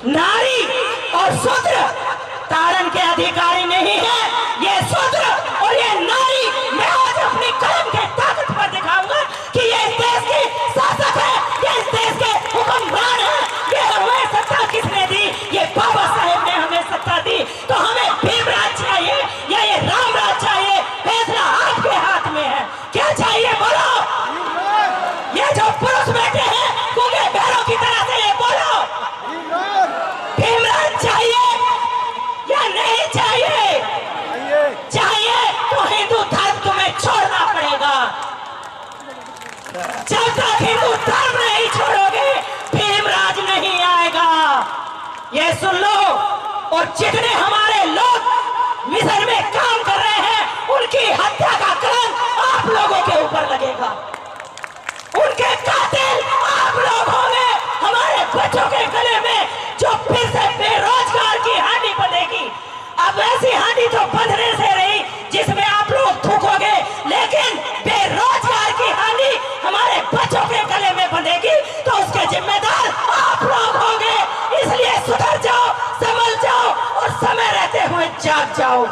नारी और शूद्र ताड़न के अधिकारी नहीं है। ये शूद्र और ये नारी, मैं आज अपनी कलम के ताकत पर दिखाऊंगा कि ये इस देश के शासक है, ये इस देश के हुक्मरान है। ये हमें सत्ता किसने दी? ये बाबा साहेब ने हमें सत्ता दी। तो हमें भीमराज चाहिए या ये रामराज चाहिए? फैसला आपके हाथ में है। क्या चाहिए बोलो? ये जो पुरुष बैठे हैं गूंगे बैलों की तरह से, ये बोलो भीमराज चाहिए या नहीं चाहिए? चाहिए तो हिंदू धर्म तुम्हें छोड़ना पड़ेगा। जब तक हिंदू धर्म नहीं छोड़ोगे भीमराज नहीं आएगा। ये सुन लो। और जितने हमारे लोग मिस्र में काम कर रहे हैं उनकी हत्या का कलंक आप लोगों के ऊपर लगेगा। उनके कातिल आप लोग होंगे। हमारे बच्चों के गले में जो फिर से बेरोजगार की हांडी बंधेगी, अब ऐसी हांडी तो बंधने से रही जिसमें आप लोग थूकोगे, लेकिन बेरोजगार की हांडी हमारे बच्चों के गले में बंधेगी तो उसके जिम्मेदार आप लोग होंगे। इसलिए सुधर जाओ, संभल जाओ और समय रहते हुए जाग जाओ।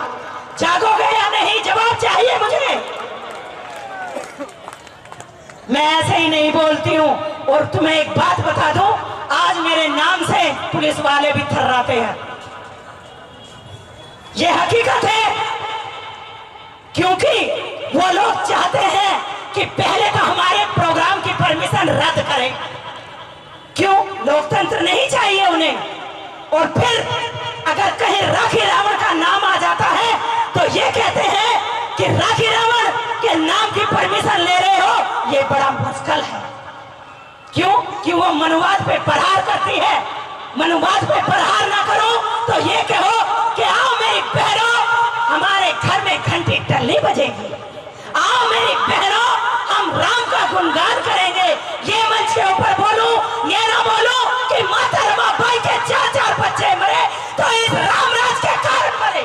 जागोगे या नहीं? जवाब चाहिए मुझे। मैं ऐसे ही नहीं बोलती हूं। और तुम्हें एक बात बता दूं, आज मेरे नाम से पुलिस वाले भी थर्राते हैं। ये हकीकत है, क्योंकि वो लोग चाहते हैं कि पहले तो हमारे प्रोग्राम की परमिशन रद्द करें। क्यों? लोकतंत्र नहीं चाहिए उन्हें। और फिर अगर कहीं राखी रावण का नाम आ जाता है तो ये कहते हैं कि राखी रावण के नाम की परमिशन ले रहे हो, ये बड़ा मुश्किल है। क्यों? कि वो मनुवाद पे प्रहार करती है। मनुवाद पे प्रहार ना करो तो ये कहो कि आओ मेरी बहनों, हमारे घर में घंटी टल्ली बजेगी। आओ मेरी बहनों, हम राम का गुणगान करेंगे। ये मंच के ऊपर बोलूं, ये ना बोलूं कि माता रमाबाई के 4-4 बच्चे मरे तो इस रामराज के कारण मरे,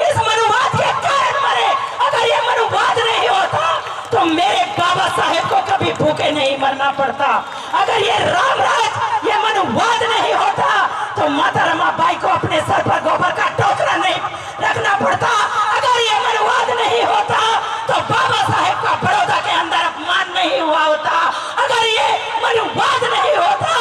इस मनुवाद के कारण मरे। अगर ये मनुवाद नहीं होता तो मेरे बाबा साहेब को कभी भूखे नहीं मरना पड़ता। अगर ये रामराज, ये मनुवाद नहीं होता तो माता रमाबाई को अपने सर पर गोबर का टोकरा नहीं रखना पड़ता। अगर ये मनुवाद नहीं होता तो बाबा साहेब का बड़ौदा के अंदर अपमान नहीं हुआ होता। अगर ये मनुवाद नहीं होता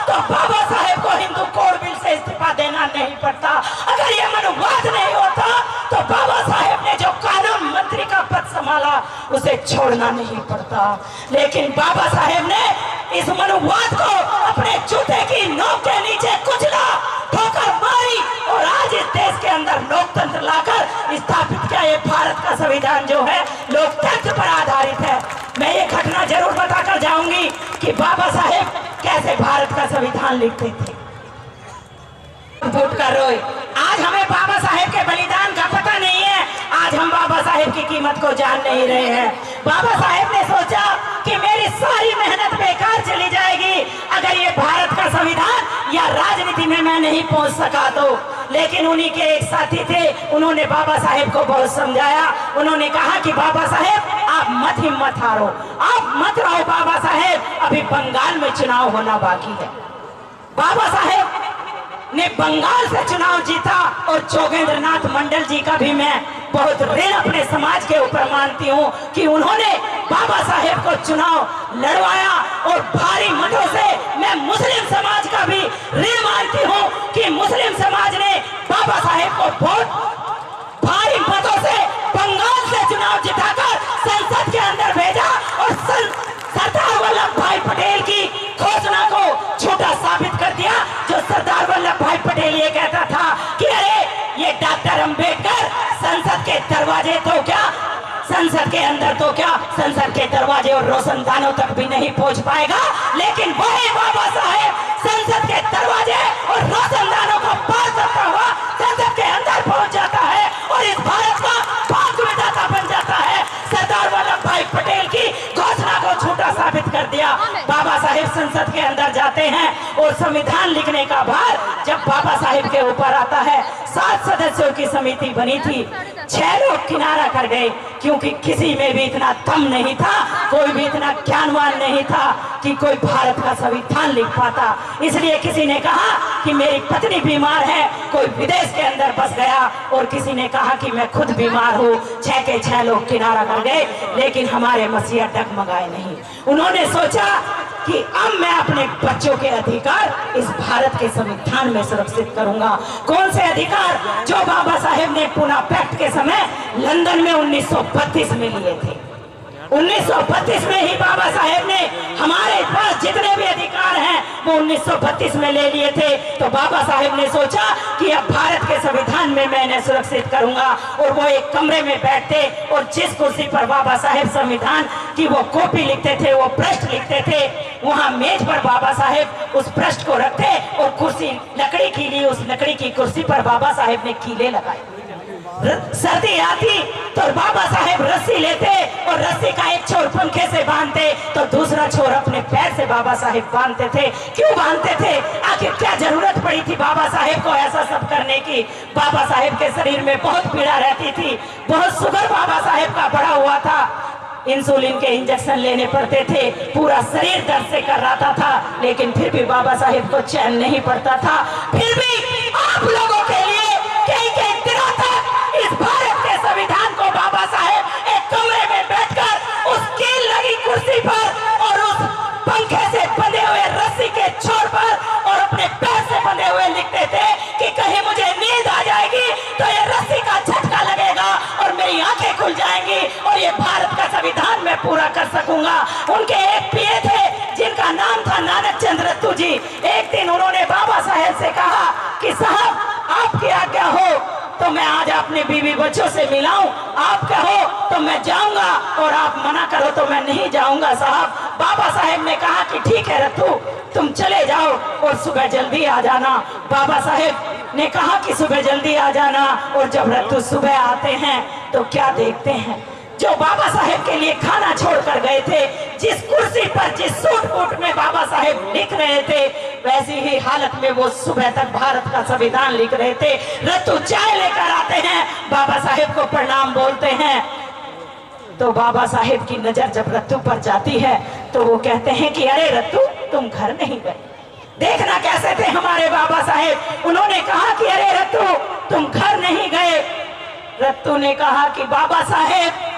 तो बाबा साहेब को हिंदू कोड बिल से इस्तीफा देना नहीं पड़ता। अगर ये मनुवाद नहीं होता तो बाबा साहेब ने जो कानून मंत्री का पद संभाला उसे छोड़ना नहीं पड़ता। लेकिन बाबा साहेब ने इस मनुवाद को अपने जूते की नोक के नीचे कुचला, ठोकर मारी और आज इस देश के अंदर लोकतंत्र लाकर स्थापित किया। ये भारत का संविधान जो है लोकतंत्र पर आधारित है। मैं ये घटना जरूर बताकर जाऊंगी कि बाबा साहेब कैसे भारत का संविधान लिखते थे। फूट कर रोए। आज हमें बाबा साहेब के बलिदान का पता नहीं है। आज हम बाबा साहेब की कीमत को जान नहीं रहे हैं। बाबा साहेब ने सोचा कि मेरी सारी मेहनत बेकार चली जाएगी अगर ये भारत का संविधान या राजनीति में मैं नहीं पहुंच सका तो। लेकिन उन्हीं के एक साथी थे, उन्होंने बाबा साहेब को बहुत समझाया। उन्होंने कहा कि बाबा साहेब आप मत हिम्मत हारो, आप मत रहो बाबा साहेब, अभी बंगाल में चुनाव होना बाकी है। बाबा साहेब ने बंगाल से चुनाव जीता और जोगेंद्र नाथ मंडल जी का भी मैं बहुत ऋण अपने समाज के ऊपर मानती हूँ कि उन्होंने बाबा साहेब को चुनाव लड़वाया। और भारी मतों से मैं मुस्लिम समाज का भी ऋण मानती हूँ कि मुस्लिम समाज ने बाबा साहेब को बहुत भारी मतों से बंगाल से चुनाव जिताकर संसद के अंदर भेजा और सरदार वल्लभ भाई पटेल की घोषणा को झूठा साबित कर दिया। जो सरदार वल्लभ भाई पटेल ये कहता था कि अरे ये डॉक्टर अंबेडकर संसद के दरवाजे तो क्या, संसद के अंदर तो क्या, संसद के दरवाजे और रोशनदानों तक भी नहीं पहुंच पाएगा। लेकिन वही बाबा साहेब संसद के दरवाजे और रोशनदानों को पार करता हुआ संसद के अंदर पहुंच जाता है और इस भारत का भाग विधाता बन जाता है। सरदार वल्लभ भाई पटेल की घोषणा को झूठा साबित कर दिया। बाबा साहेब संसद के अंदर जाते हैं और संविधान लिखने का भार जब बाबा साहेब के ऊपर आता है। 7 सदस्यों की समिति बनी थी, 6 लोग किनारा कर गए क्योंकि किसी में भी इतना दम नहीं था, कोई भी इतना ज्ञानवान नहीं था कि कोई भारत का संविधान लिख पाता। इसलिए किसी ने कहा कि मेरी पत्नी बीमार है, कोई विदेश के अंदर बस गया, और किसी ने कहा कि मैं खुद बीमार हूँ। 6 के 6 लोग किनारा कर गए, लेकिन हमारे मसीहा डगमगाए नहीं। उन्होंने सोचा कि अब मैं अपने बच्चों के अधिकार इस भारत के संविधान में सुरक्षित करूंगा। कौन से अधिकार? जो बाबा साहेब ने पूना पैक्ट के समय लंदन में 1932 में लिए थे। 1932 में ही बाबा साहेब ने हमारे पास जितने भी अधिकार हैं वो 1932 में ले लिए थे। तो बाबा साहेब ने सोचा कि अब भारत के संविधान में मैं इन्हें सुरक्षित करूंगा। और वो एक कमरे में बैठते और जिस कुर्सी पर बाबा साहेब संविधान की वो कॉपी लिखते थे, वो पृष्ठ लिखते थे, वहां मेज पर बाबा साहेब उस पृष्ठ को रखते और कुर्सी लकड़ी की ली, उस लकड़ी की कुर्सी पर बाबा साहेब ने कीले लगाए। सर्दी आती तो बाबा साहेब रस्सी लेते और रस्सी का एक छोर पंखे से बांधते तो दूसरा छोर अपने पैर से बाबा साहेब बांधते थे। क्यों बांधते थे? आखिर क्या जरूरत पड़ी थी बाबा साहेब को ऐसा सब करने की? बाबा साहेब के शरीर में बहुत पीड़ा रहती थी, बहुत शुगर बाबा साहेब का बढ़ा हुआ था, इंसुलिन के इंजेक्शन लेने पड़ते थे, पूरा शरीर दर्द से कराता था, लेकिन फिर भी बाबा साहेब को चैन नहीं पड़ता था। फिर भी आप लोगों के लिए कई दिनों तक इस भारत के संविधान को बाबा साहेब एक कमरे में बैठकर उस कील लगी कुर्सी पर और उस पंखे से बंधे हुए रस्सी के छोर पर और अपने पैर से बंधे हुए लिखते थे कि कहीं मुझे नींद आ जाएगी तो ये रस्सी का झटका लगेगा और मेरी आंखें खुल जाएंगी और ये भारत का संविधान मैं पूरा कर सकूंगा। उनके एक पीए थे जिनका नाम था नानक चंद रत्तू जी। एक दिन उन्होंने बाबा साहेब से कहा कि साहब आपकी आज्ञा हो तो मैं आज अपने बीवी बच्चों से मिलाऊं, आप कहो तो मैं जाऊंगा और आप मना करो तो मैं नहीं जाऊंगा साहब। बाबा साहेब ने कहा कि ठीक है रत्तू, तुम चले जाओ और सुबह जल्दी आ जाना। बाबा साहेब ने कहा कि सुबह जल्दी आ जाना, और जब रत्तू सुबह आते हैं तो क्या देखते हैं? जो बाबा साहेब के लिए खाना छोड़कर गए थे, जिस कुर्सी पर जिस सूट बूट में बाबा साहेब लिख रहे थे, वैसी ही हालत में वो सुबह तक भारत का संविधान लिख रहे थे। रत्तू चाय लेकर आते हैं, बाबा साहेब को प्रणाम बोलते हैं, तो बाबा साहेब की नजर जब रत्तू पर जाती है तो वो कहते हैं कि अरे रत्तू तुम घर नहीं गए। देखना कैसे थे हमारे बाबा साहेब। उन्होंने कहा कि अरे रत्तू तुम घर नहीं गए। रत्तू ने कहा कि बाबा साहेब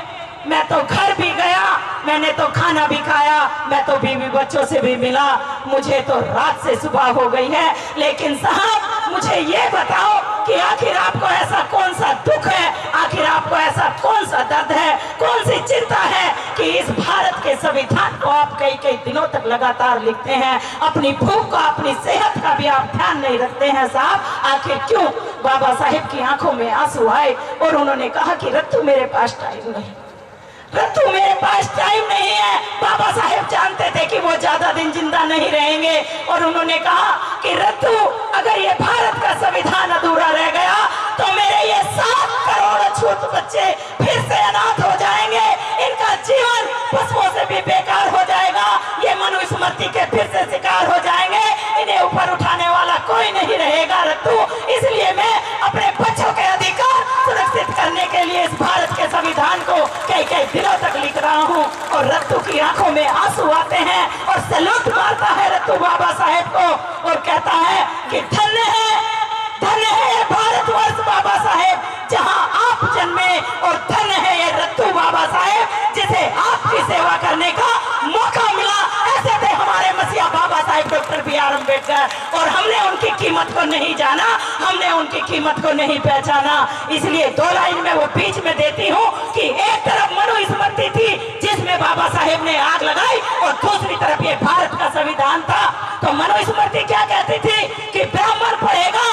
मैं तो घर भी गया, मैंने तो खाना भी खाया, मैं तो बीवी बच्चों से भी मिला, मुझे तो रात से सुबह हो गई है, लेकिन साहब मुझे ये बताओ कि आखिर आपको ऐसा कौन सा दुख है, आखिर आपको ऐसा कौन सा दर्द है, कौन सी चिंता है कि इस भारत के संविधान को आप कई दिनों तक लगातार लिखते हैं, अपनी भूख का अपनी सेहत का भी आप ध्यान नहीं रखते हैं साहब, आखिर क्यों? बाबा साहेब की आंखों में आंसू आए और उन्होंने कहा कि रत्तू मेरे पास टाइम नहीं, रत्तू मेरे पास टाइम नहीं है। बाबा साहेब जानते थे कि वो ज्यादा दिन जिंदा नहीं रहेंगे और उन्होंने कहा कि रत्तू अगर ये भारत का संविधान अधूरा रह गया तो मेरे ये 7 करोड़ छूत बच्चे फिर से अनाथ हो जाएंगे, इनका जीवन पशुओं से भी बेकार हो जाएगा, ये मनुस्मृति के फिर से शिकार हो जाएंगे, इन्हें ऊपर उठाने वाला कोई नहीं रहेगा रत्तू। इसलिए मैं अपने बच्चों के अधिकार सुरक्षित करने के लिए इस भारत के संविधान को कई दिनों तक लिख रहा हूँ। और रत्तू की आंखों में आंसू आते हैं और सैल्यूट मारता है रत्तू बाबा साहेब को और कहता है कि धन्य है ये भारतवर्ष बाबा साहेब जहाँ आप जन्मे, और धन्य है ये रत्तू बाबा साहेब जिसे आपकी सेवा करने का मौका मिला। ऐसे थे हमारे मसीहा बाबा साहेब डॉक्टर बी.आर. अम्बेडकर और हमने उनकी कीमत को नहीं जाना, हमने उनकी कीमत को नहीं पहचाना। इसलिए 2 लाइन में वो बीच में देती हूँ कि एक तरफ मनुस्मृति थी जिसमें बाबा साहेब ने आग लगाई और दूसरी तरफ ये भारत का संविधान था। तो मनुस्मृति क्या कहती थी कि ब्राह्मण पढ़ेगा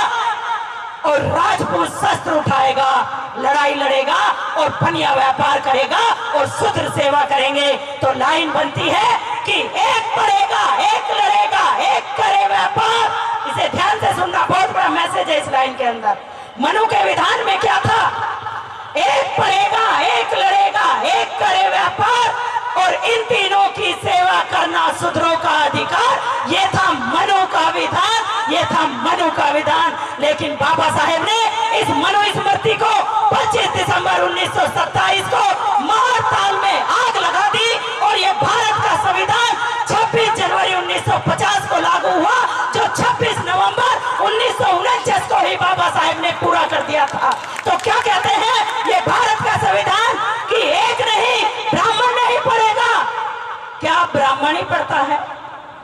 और राजपूत शस्त्र उठाएगा, लड़ाई लड़ेगा और पनिया व्यापार करेगा और शूद्र सेवा करेंगे। तो लाइन बनती है कि एक पढ़ेगा, एक लड़ेगा, एक करे व्यापार। इसे ध्यान से सुनना, बहुत बड़ा मैसेज है इस लाइन के अंदर। मनु के विधान में क्या था? एक पढ़ेगा, एक लड़ेगा, एक करे व्यापार और इन तीनों की सेवा करना शूद्रों का अधिकार। ये था मनु का विधान, ये था मनु का विधान। लेकिन बाबा साहेब ने इस मनुस्मृति को 25 दिसंबर 1927 को महाड़ताल में आग लगा दी और ये भारत का संविधान 26 जनवरी 1950 को लागू हुआ, जो 26 नवंबर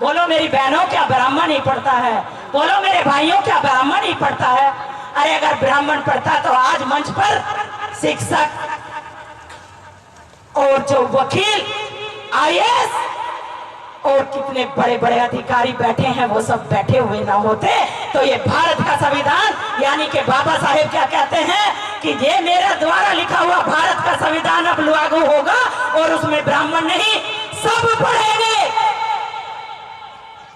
बोलो मेरी बहनों, क्या ब्राह्मण नहीं पढ़ता है? बोलो मेरे भाइयों, क्या ब्राह्मण नहीं पढ़ता है? अरे अगर ब्राह्मण पढ़ता तो आज मंच पर शिक्षक और जो वकील, आईएएस और कितने बड़े बड़े अधिकारी बैठे हैं वो सब बैठे हुए ना होते तो ये भारत का संविधान, यानी कि बाबा साहेब क्या कहते हैं कि ये मेरा द्वारा लिखा हुआ भारत का संविधान अब लागू होगा और उसमें ब्राह्मण नहीं, सब पढ़ेंगे,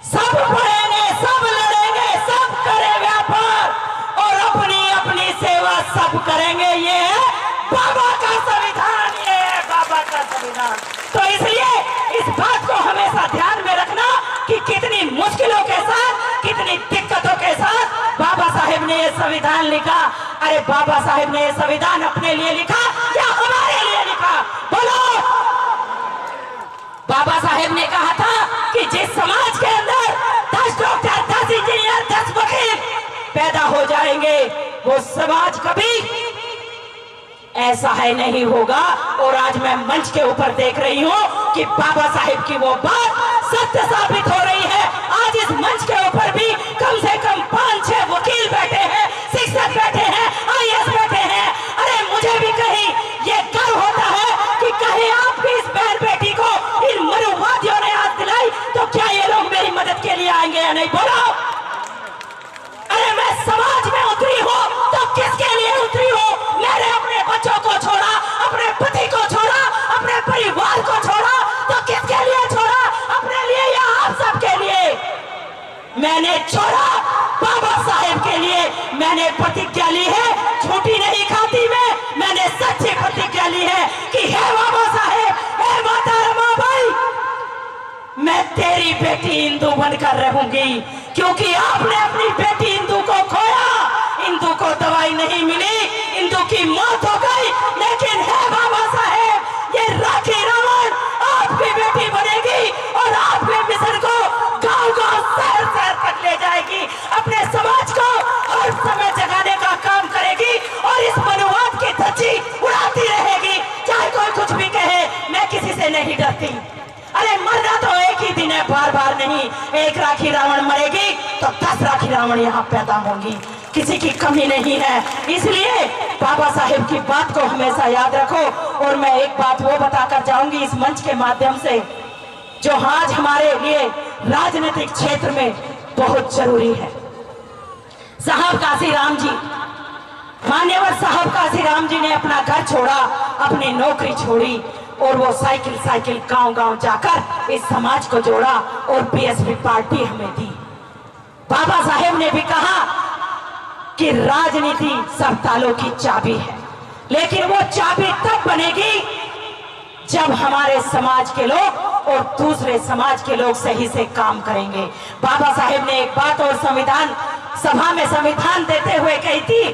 सब पढ़ेंगे, सब लड़ेंगे, सब करें व्यापार और अपनी अपनी सेवा सब करेंगे। ये है बाबा का संविधान, ये है बाबा का संविधान। तो इसलिए इस बात को हमेशा ध्यान में रखना कि कितनी मुश्किलों के साथ, कितनी दिक्कतों के साथ बाबा साहेब ने ये संविधान लिखा। अरे बाबा साहेब ने ये संविधान अपने लिए लिखा या हमारे लिए लिखा? बोलो। बाबा साहेब ने कहा था कि जिस समाज के अंदर 10 डॉक्टर, 10 इंजीनियर, 10 वकील पैदा हो जाएंगे वो समाज कभी ऐसा है नहीं होगा। और आज मैं मंच के ऊपर देख रही हूं कि बाबा साहेब की वो बात सत्य साबित हो रही है। आज इस मंच के ऊपर भी कम से कम 5-6 वकील बैठे हैं, शिक्षक बैठे हैं, आईएएस बैठे हैं। अरे मुझे भी कहीं ये गर्व होता है कि कहीं आपकी इस बहन बेटी को इन मनुवादियों ने हाथ दिलाई तो क्या ये लोग मेरी मदद के लिए आएंगे या नहीं? बोलो। अरे मैं समाज में उतरी हूं तो किसके लिए उतरी हूं? मैंने अपने बच्चों को छोड़ा, अपने पति को छोड़ा, अपने परिवार को छोड़ा, तो किसके लिए छोड़ा? अपने लिए या आप सबके लिए? मैंने छोड़ा बाबा साहेब के लिए। मैंने प्रतिज्ञा ली है, झूठी नहीं खाती मैंने सच्ची प्रतिज्ञा ली है कि हे बाबा साहेब, हे माता रमाबाई, मैं तेरी बेटी इंदु बनकर रहूंगी। क्योंकि आपने अपनी बेटी इंदु को खोया, इंदु को दवाई नहीं मिली, इंदु की मौत हो गई। लेकिन है बाबा साहेब, ये राखी रावण आपकी बेटी बनेगी और आपके मिशन को गांव-गांव, शहर-शहर तक ले जाएगी, अपने समाज को हर समय जगाने का काम करेगी और इस मनुवाद की धज्जी उड़ाती रहेगी। चाहे कोई कुछ भी कहे, मैं किसी से नहीं डरती। अरे मरना तो एक ही दिन है, बार बार नहीं। एक राखी रावण मरेगी तो 10 राखी रावण यहाँ पैदा होंगी, किसी की कमी नहीं है। इसलिए बाबा साहेब की बात को हमेशा याद रखो। और मैं एक बात वो बताकर जाऊंगी इस मंच के माध्यम से, जो आज हमारे लिए राजनीतिक क्षेत्र में बहुत जरूरी है। साहब काशीराम जी, मान्यवर साहब काशीराम जी ने अपना घर छोड़ा, अपनी नौकरी छोड़ी और वो साइकिल गांव-गांव जाकर इस समाज को जोड़ा और बीएसपी पार्टी हमें दी। बाबा साहेब ने भी कहा कि राजनीति सब तालों की चाबी है, लेकिन वो चाबी तब बनेगी जब हमारे समाज के लोग और दूसरे समाज के लोग सही से काम करेंगे। बाबा साहेब ने एक बात और संविधान सभा में संविधान देते हुए कही थी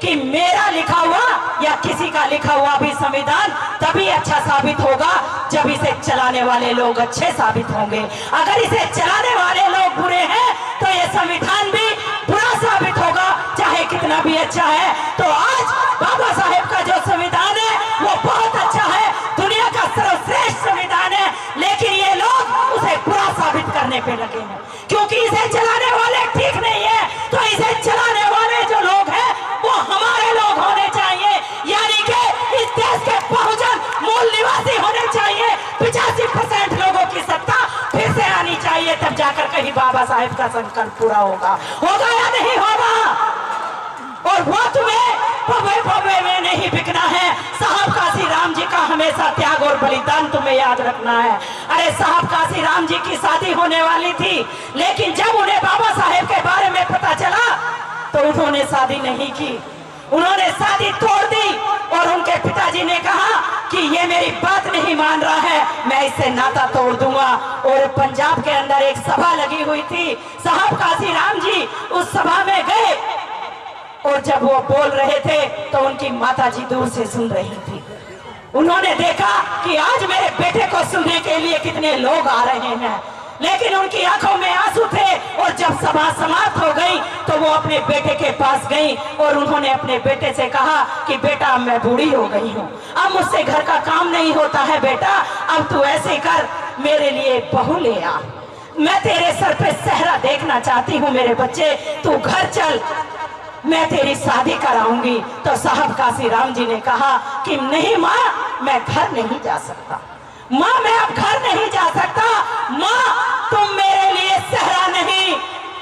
कि मेरा लिखा हुआ या किसी का लिखा हुआ भी संविधान तभी अच्छा साबित होगा जब इसे चलाने वाले लोग अच्छे साबित होंगे। अगर इसे चलाने वाले लोग बुरे हैं तो ये संविधान भी बुरा साबित होगा, चाहे कितना भी अच्छा है। तो आज बाबा साहेब का जो संविधान है वो बहुत अच्छा है, दुनिया का सर्वश्रेष्ठ संविधान है, लेकिन ये लोग उसे बुरा साबित करने पे लगे हैं क्योंकि इसे चलाने वाले ठीक नहीं है। तो इसे चलाने वाले जो लोग हैं वो हमारे लोग होने चाहिए, यानी कि इस देश के बहुजन मूल निवासी होने चाहिए। 85% लोगों की सत्ता फिर से आनी चाहिए, तब जाकर कहीं बाबा साहेब का संकल्प पूरा होगा या नहीं होगा। और वो तुम्हें पवे में नहीं बिकना है। साहब काशीराम जी का हमेशा त्याग और बलिदान तुम्हें याद रखना है। अरे साहब काशीराम जी की शादी होने वाली थी, लेकिन जब उन्हें बाबा साहेब के बारे में पता चला तो उन्होंने शादी नहीं की, उन्होंने शादी तोड़ दी। और उनके पिताजी ने कहा कि ये मेरी बात नहीं मान रहा है, मैं इससे नाता तोड़ दूंगा। और पंजाब के अंदर एक सभा लगी हुई थी, साहब काशीराम जी उस सभा में गए और जब वो बोल रहे थे तो उनकी माताजी दूर से सुन रही थी। उन्होंने देखा कि आज मेरे बेटे को सुनने के लिए कितने लोग आ रहे हैं, लेकिन उनकी आंखों में आंसू थे। और जब सभा समाप्त हो गई तो वो अपने बेटे के पास गई और उन्होंने अपने बेटे से कहा कि बेटा मैं बूढ़ी हो गई हूँ, अब मुझसे घर का काम नहीं होता है, बेटा अब तू ऐसे कर मेरे लिए बहू ले आ। मैं तेरे सर पे सहरा देखना चाहती हूँ मेरे बच्चे, तू घर चल, मैं तेरी शादी कराऊंगी। तो साहब काशी राम जी ने कहा कि नहीं माँ, मैं घर नहीं जा सकता, माँ मैं अब घर नहीं जा सकता, माँ तुम मेरे लिए सहरा नहीं,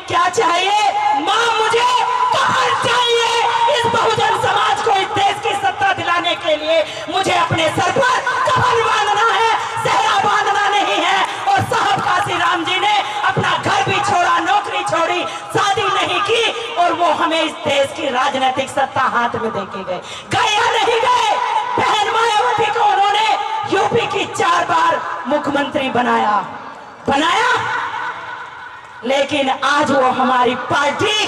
क्या चाहिए माँ, मुझे कफन चाहिए। इस बहुजन समाज को इस देश की सत्ता दिलाने के लिए मुझे अपने सर पर कफन बांधना है, सहरा बांधना नहीं है। और साहब काशी राम जी ने अपना घर भी छोड़ा, नौकरी छोड़ी, शादी नहीं की, और वो हमें इस देश की राजनीतिक सत्ता हाथ में देके गए। गए या नहीं गए? बहन मायावती को उन्होंने यूपी की 4 बार मुख्यमंत्री बनाया, लेकिन आज वो हमारी पार्टी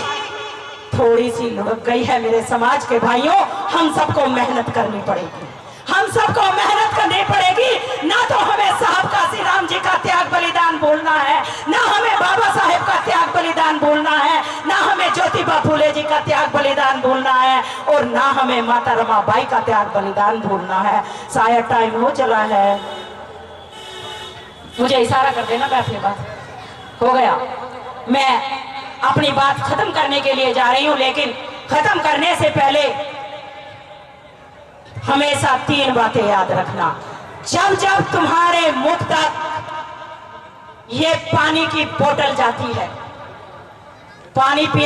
थोड़ी सी लुढ़क गई है। मेरे समाज के भाइयों, हम सबको मेहनत करनी पड़ेगी, हम सबको मेहनत करनी पड़ेगी। ना तो हमें साहब काशी राम जी का त्याग बलिदान बोलना है, ना हमें बाबा साहेब का त्याग बलिदान बोलना है, ना हमें ज्योतिबा फूले जी का त्याग बलिदान बोलना है, और ना हमें माता रमाबाई का त्याग बलिदान बोलना है। शायद टाइम हो चला है, मुझे इशारा कर देना, मैं अपनी बात हो गया। मैं अपनी बात खत्म करने के लिए जा रही हूं, लेकिन खत्म करने से पहले हमेशा 3 बातें याद रखना। जब जब तुम्हारे मुख तक ये पानी की बोतल जाती है, पानी पी